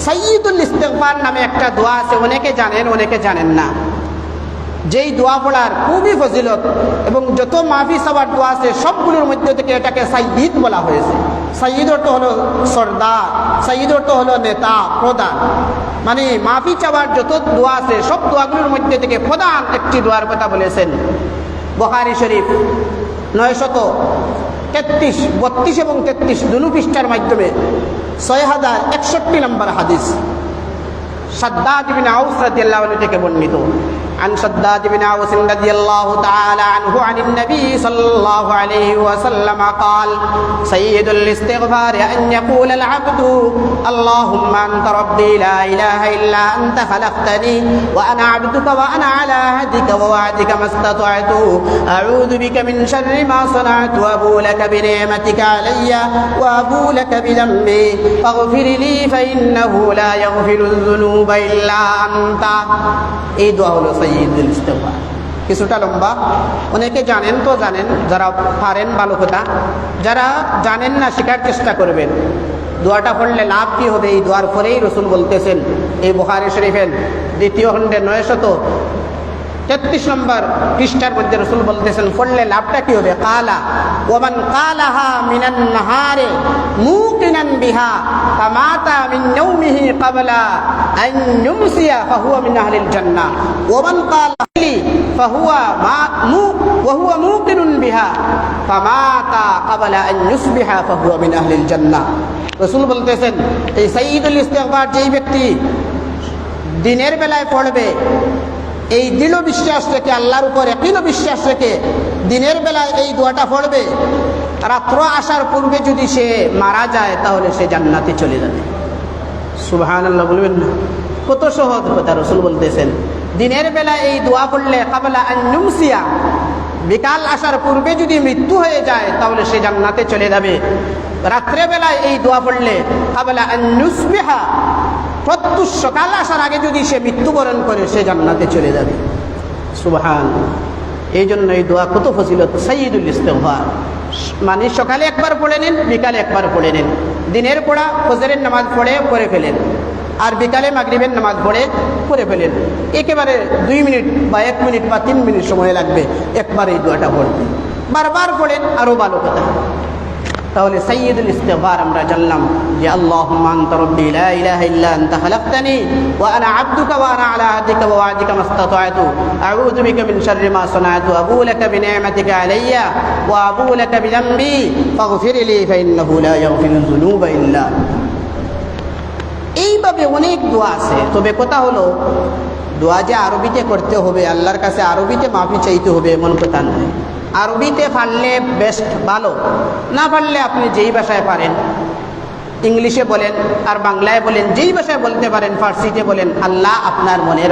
সাইয়্যিদুল ইস্তিগফার নামে একটা দোয়া আছে, অনেকে জানেন অনেকে জানেন না। যেই দোয়া পড়ার খুবই ফজিলত এবং যত মাফি চাওয়ার দোয়া আছে সবগুলোর মধ্যে থেকে এটাকে সাইয়্যিদ বলা হয়েছে। সাইয়্যিদ অর্থ হলো সর্দার, সাইয়্যিদ অর্থ হলো নেতা, প্রধান। মানে মাফি চাওয়ার যত দোয়া আছে সব দোয়াগুলোর মধ্যে থেকে প্রধান একটি দোয়ার কথা বলেছেন। বুখারী শরীফ 933, 32 এবং 33 দুটো পৃষ্ঠার মাধ্যমে 6061 নম্বর হাদিস শাদ্দাদ বিন আউস রাদিয়াল্লাহু আনহু থেকে বর্ণিত। عن شداد بن عوس رضي الله تعالى عنه عن النبي صلى الله عليه وسلم قال سيد الاستغفار أن يقول العبد اللهم أنت ربي لا إله إلا أنت خلقتني وأنا عبدك وأنا على عهدك ووعدك ما استطعت أعوذ بك من شر ما صنعت وأبو لك بنعمتك علي وأبو لك بذنبي فاغفر لي فإنه لا يغفر الذنوب إلا أنت। এই দোয়া হলো সাইয়্যিদুল ইস্তিগফার। কিছুটা লম্বা, অনেকে জানেন তো জানেন, যারা পারেন ভালো কথা, যারা জানেন না শেখার চেষ্টা করবেন। দোয়াটা পড়লে লাভ কি হবে এই দোয়ার পরেই রাসূল বলতেছেন এই বুখারী শরীফের 2য় খণ্ডে 933 নম্বর পৃষ্ঠার মধ্যে রাসূল বলতেছেন পড়লে লাভটা কি হবে। কালা ওয়ামান কালাহা মিনান নাহারে মুকিনান বিহা ফামাতা মিন নাওমিহি ক্বাবলা আন ইউমসিয়া ফাহুয়া মিন আহলিল জান্নাহ ওয়ামান কালা ফাহুয়া ওয়া হুয়া মুকিনুন বিহা ফামাতা ক্বাবলা আন ইউসবিহা ফাহুয়া মিন আহলিল জান্নাহ। রাসূল বলতেছেন এই সাইয়্যিদুল ইস্তিগফার যেই ব্যক্তি দিনের বেলায় পড়বে, এই দৃঢ় বিশ্বাস রেখে, আল্লাহর উপর একই বিশ্বাস রেখে দিনের বেলায় এই দোয়াটা পড়বে, রাত্র আসার পূর্বে যদি সে মারা যায় তাহলে সে জান্নাতে চলে যাবে। সুবহানাল্লাহ বলবেন না? কত সহজ কথা রাসূল বলতেছেন। দিনের বেলায় এই দোয়া পড়লে ক্বাবলা আন ইউমসিয়া, বিকাল আসার পূর্বে যদি মৃত্যু হয়ে যায় তাহলে সে জান্নাতে চলে যাবে। রাত্রে বেলায় এই দোয়া পড়লে ক্বাবলা আন ইউসবিহা, প্রত্যুষ সকাল আসার আগে যদি সে মৃত্যুবরণ করে সে জান্নাতে চলে যাবে। সুবহানাল্লাহ। এই জন্য এই দোয়া কত ফজিলত। সাইয়্যিদুল ইস্তিগফার মানে সকালে একবার পড়ে নেন, বিকালে একবার পড়ে নেন। দিনের পড়া ফজরের নামাজ পড়ে ফেলেন, আর বিকালে মাগরিবের নামাজ পড়ে ফেলেন। একেবারে 2 মিনিট বা 1 মিনিট বা 3 মিনিট সময় লাগবে একবার এই দোয়াটা পড়তে। বারবার পড়েন আরও ভালো কথা। তাহলে সাইয়্যিদুল ইস্তিগফার আমরা জানলাম যে আল্লাহুম্মা আনতা রাব্বি লা ইলাহা ইল্লা আনতা খালাকতানি ওয়া আনা আবদুকা ওয়া আনা আলা আহদিকা ওয়া ওয়া'দিকা মাসতাতা'তু আউযু বিকা মিন শাররি মা সানা'তু আবু লাকা বিনি'মাতিকা আলাইয়া ওয়া আবু লাকা বিযামবি ফাগফির লি ফাইন্নাহু লা ইয়াগফিরুয যুনুবা ইল্লা। এইভাবে অনেক দোয়া আছে। তবে কথা হলো দোয়া যে আরবিতে করতে হবে, আল্লাহর কাছে আরবিতে মাফি চাইতে হবে এমন কথা নয়। আরবিতে পারলে বেস্ট, ভালো। না পারলে আপনি যেই ভাষায় পারেন, ইংলিশে বলেন আর বাংলায় বলেন, যেই ভাষায় বলতে পারেন, ফার্সিতে বলেন, আল্লাহ আপনার মনের